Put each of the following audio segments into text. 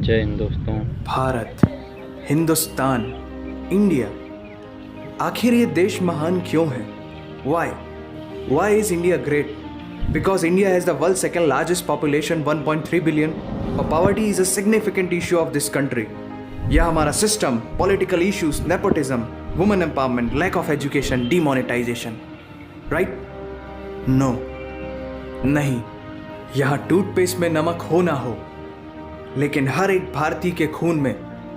जय हिंद दोस्तों। भारत, हिंदुस्तान, इंडिया, आखिर ये देश महान क्यों है? Why is India great? Because India has the world's second largest population, 1.3 billion. Poverty is a significant issue of this country. यह हमारा system, political issues, nepotism, women empowerment, lack of education, demonetisation, right? No, नहीं। यहाँ toothpaste में नमक हो ना हो, लेकिन हर एक भारतीय के खून में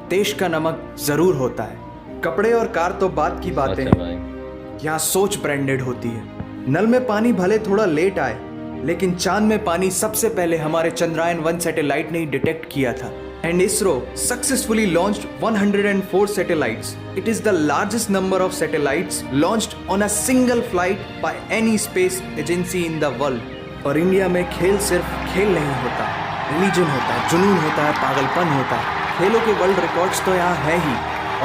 देश का नमक जरूर होता है। कपड़े और कार तो बात की बातें हैं, यहाँ सोच ब्रांडेड होती है। नल में पानी भले थोड़ा लेट आए, लेकिन चांद में पानी सबसे पहले हमारे चंद्रयान 1 सैटेलाइट ने ही डिटेक्ट किया था। And ISRO successfully launched 104 satellites. It is the largest number of satellites launched on a single flight by any space agency in the world. और इंडिया में खेल सिर्फ खेल नहीं होता, रिलीजन होता है, जुनून होता है, पागलपन होता है। खेलों के वर्ल्ड रिकॉर्ड्स तो यहाँ है ही,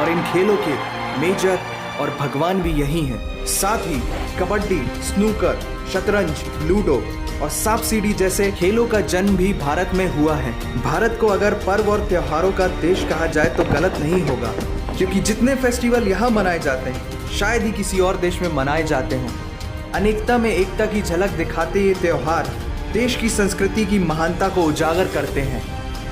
और इन खेलों के मेजर और भगवान भी यही हैं। साथ ही कबड्डी, स्नूकर, शतरंज, लूडो और सांप सीढ़ी जैसे खेलों का जन्म भी भारत में हुआ है। भारत को अगर पर्व और त्योहारों का देश कहा जाए तो गलत नहीं होगा, क्योंकि जितने फेस्टिवल यहाँ मनाए जाते हैं शायद ही किसी और देश में मनाए जाते हों। अनेकता में एकता की झलक दिखाते ये त्योहार देश की संस्कृति की महानता को उजागर करते हैं।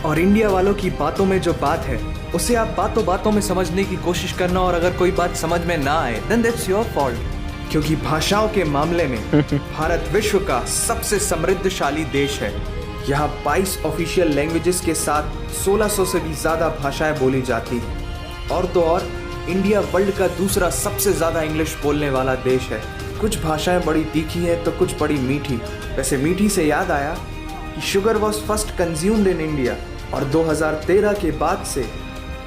और इंडिया वालों की बातों में जो बात है उसे आप बातों बातों में समझने की कोशिश करना, और अगर कोई बात समझ में ना आए देन दैट्स योर फॉल्ट, क्योंकि भाषाओं के मामले में भारत विश्व का सबसे समृद्धशाली देश है। यहाँ 22 ऑफिशियल लैंग्वेजेस के साथ 1600 से भी ज़्यादा भाषाएं बोली जाती हैं। और तो और इंडिया वर्ल्ड का दूसरा सबसे ज़्यादा इंग्लिश बोलने वाला देश है। कुछ भाषाएं बड़ी तीखी हैं तो कुछ बड़ी मीठी। वैसे मीठी से याद आया कि sugar was first consumed in India, और 2013 के बाद से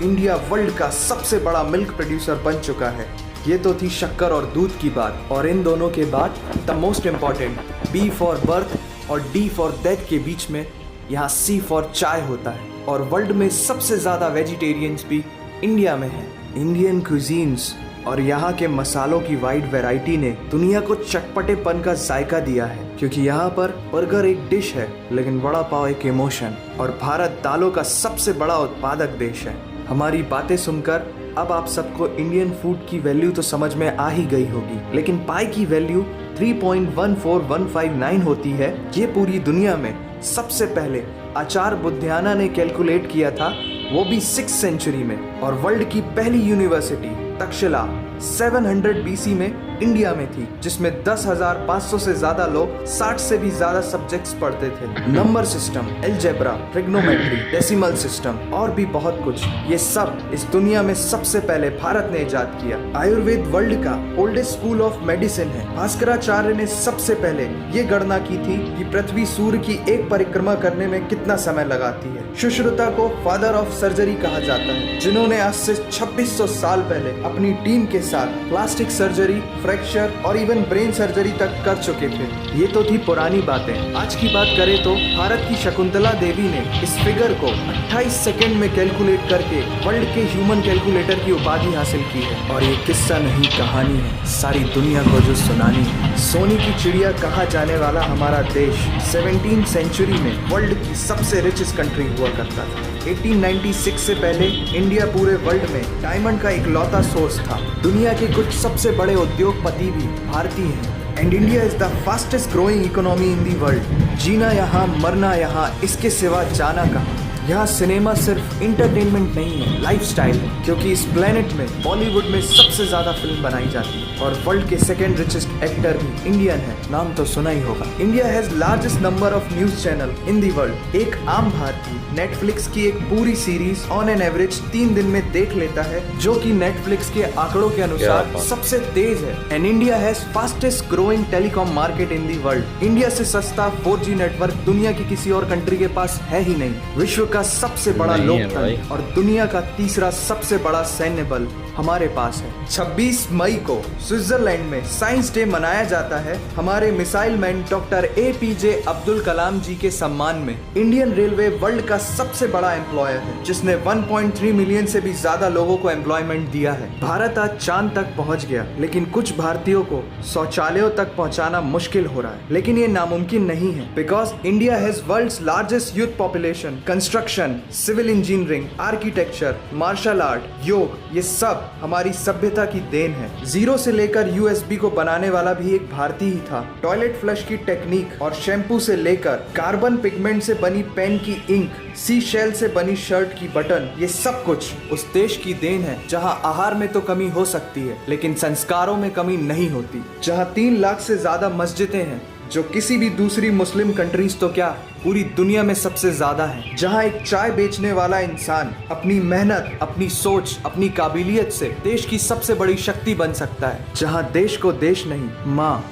इंडिया वर्ल्ड का सबसे बड़ा मिल्क प्रोड्यूसर बन चुका है। ये तो थी शक्कर और दूध की बात, और इन दोनों के बाद the most important B for birth और डी फॉर डेथ के बीच में यहाँ सी फॉर चाय होता है। और वर्ल्ड में सबसे ज़्यादा वेजिटेरियंस भी इंडिया में हैं। इंडियन क्यूजीन्स और यहाँ के मसालों की वाइड वैरायटी ने दुनिया को चटपटेपन का जायका दिया है, क्योंकि यहाँ पर बर्गर एक डिश है लेकिन वड़ा पाव एक इमोशन। और भारत दालों का सबसे बड़ा उत्पादक देश है। हमारी बातें सुनकर अब आप सबको इंडियन फूड की वैल्यू तो समझ में आ ही गई होगी, लेकिन पाई की वैल्यू 3.14159 होती है। ये पूरी दुनिया में सबसे पहले आचार्य बुद्धियाना ने कैलकुलेट किया था, वो भी 6th सेंचुरी में। और वर्ल्ड की पहली यूनिवर्सिटी तक्षशिला 700 BC में इंडिया में थी, जिसमें 10,500 से ज्यादा लोग 60 से भी ज्यादा सब्जेक्ट्स पढ़ते थे। Number system, algebra, trigonometry, decimal system और भी बहुत कुछ, ये सब इस दुनिया में सबसे पहले भारत ने इजाद किया। आयुर्वेद वर्ल्ड का ओल्डेस्ट स्कूल ऑफ मेडिसिन है। भास्कराचार्य ने सबसे पहले ये गणना की थी कि पृथ्वी सूर्य की एक परिक्रमा करने में कितना समय लगाती है। सुश्रुता को फादर ऑफ सर्जरी कहा जाता है, जिन्होंने आज से 2600 साल पहले अपनी टीम के साथ प्लास्टिक सर्जरी, फ्रैक्चर और इवन ब्रेन सर्जरी तक कर चुके थे। ये तो थी पुरानी बातें। आज की बात करें तो भारत की शकुंतला देवी ने इस फिगर को 28 सेकंड में कैलकुलेट करके वर्ल्ड के ह्यूमन कैलकुलेटर की उपाधि हासिल की है। और ये किस्सा नहीं कहानी है, सारी दुनिया को जो सुनानी है। सोने की चिड़िया कहा जाने वाला हमारा देश 17th सेंचुरी में वर्ल्ड की सबसे रिचेस्ट कंट्री हुआ करता था। 1896 से पहले इंडिया पूरे वर्ल्ड में डायमंड का इकलौता सोर्स था। दुनिया के कुछ सबसे बड़े उद्योगपति भी भारतीय हैं। And India is the fastest growing economy in the world. जीना यहाँ, मरना यहाँ, इसके सिवा जाना कहाँ। यहाँ सिनेमा सिर्फ इंटरटेनमेंट नहीं है, लाइफस्टाइल है, क्योंकि इस प्लेनेट में बॉलीवुड में सबसे ज्यादा फिल्म बनाई जाती है। और वर्ल्ड के सेकेंड रिचेस्ट एक्टर भी इंडियन है, नाम तो सुना ही होगा। India has largest number of news channel in the world. एक आम भारतीय नेटफ्लिक्स की एक पूरी सीरीज ऑन एन एवरेज 3 दिन में देख लेता है, जो कि नेटफ्लिक्स के आंकड़ों के अनुसार सबसे तेज है। And India has fastest growing telecom market in the world. India से सस्ता 4G नेटवर्क दुनिया की किसी और कंट्री के पास है ही नहीं। विश्व का सबसे बड़ा लोकतंत्र और दुनिया का तीसरा सबसे बड़ा सैन्य बल हमारे पास है। 26 मई को स्विट्जरलैंड में साइंस डे मनाया जाता है हमारे missile man doctor APJ Abdul Kalam ji के सम्मान में। इंडियन रेलवे वर्ल्ड का सबसे बड़ा एम्प्लॉयर है, जिसने 1.3 मिलियन से भी ज्यादा लोगों को एम्प्लॉयमेंट दिया है। भारत आज चांद तक पहुंच गया, लेकिन कुछ भारतीयों को शौचालयों तक पहुंचाना मुश्किल हो रहा है। लेकिन ये नामुमकिन नहीं है, because India has world's largest youth population, construction construction, civil engineering, architecture, martial art, yoga, ये सब हमारी सभ्यता की देन है। जीरो से लेकर यूएसबी को बनाने वाला भी एक भारतीय ही था। टॉयलेट फ्लश की टेक्निक और शैम्पू से लेकर कार्बन पिगमेंट से बनी पेन की इंक, सी शेल से बनी शर्ट की बटन, ये सब कुछ उस देश की देन है जहां आहार में तो कमी हो सकती है लेकिन संस्कारों में कमी नहीं होती। जहां 3 लाख से ज्यादा मस्जिदें हैं जो किसी भी दूसरी मुस्लिम कंट्रीज तो क्या पूरी दुनिया में सबसे ज्यादा है। जहां एक चाय बेचने वाला इंसान अपनी मेहनत, अपनी सोच, अपनी काबिलियत से देश की सबसे बड़ी शक्ति बन सकता है। जहां देश को देश नहीं, माँ,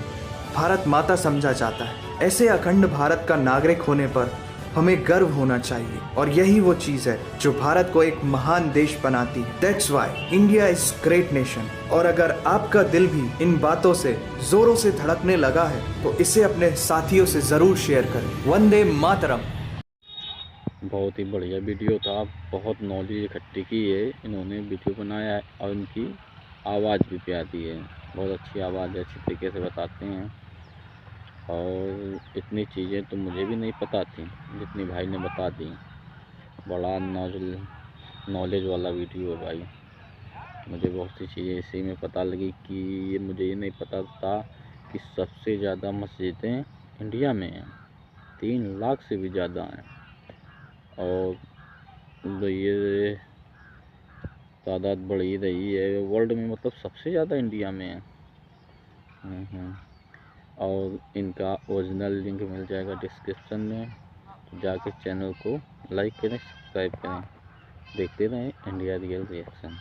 भारत माता समझा जाता है। ऐसे अखंड भारत का नागरिक होने पर हमें गर्व होना चाहिए और यही वो चीज है जो भारत को एक महान देश बनाती है। That's why India is great nation। और अगर आपका दिल भी इन बातों से जोरों से धड़कने लगा है तो इसे अपने साथियों से जरूर शेयर करें। वंदे मातरम। बहुत ही बढ़िया वीडियो था, बहुत नॉलेज इकट्ठी की है इन्होंने, वीडियो बनाया है और इनकी आवाज़ भी प्यारी है, बहुत अच्छी आवाज़ है, अच्छी तरीके से बताते हैं। और इतनी चीज़ें तो मुझे भी नहीं पता थी जितनी भाई ने बता दी। बड़ा नॉलेज वाला वीडियो है भाई। मुझे बहुत सी चीज़ें इसी में पता लगी कि मुझे ये नहीं पता था कि सबसे ज़्यादा मस्जिदें इंडिया में हैं, 3 लाख से भी ज़्यादा हैं। और ये तादाद बढ़ी रही है वर्ल्ड में, मतलब सबसे ज़्यादा इंडिया में है। और इनका ओरिजिनल लिंक मिल जाएगा डिस्क्रिप्शन में, तो जाके चैनल को लाइक करें, सब्सक्राइब करें, देखते रहें इंडिया रियल रिएक्शन।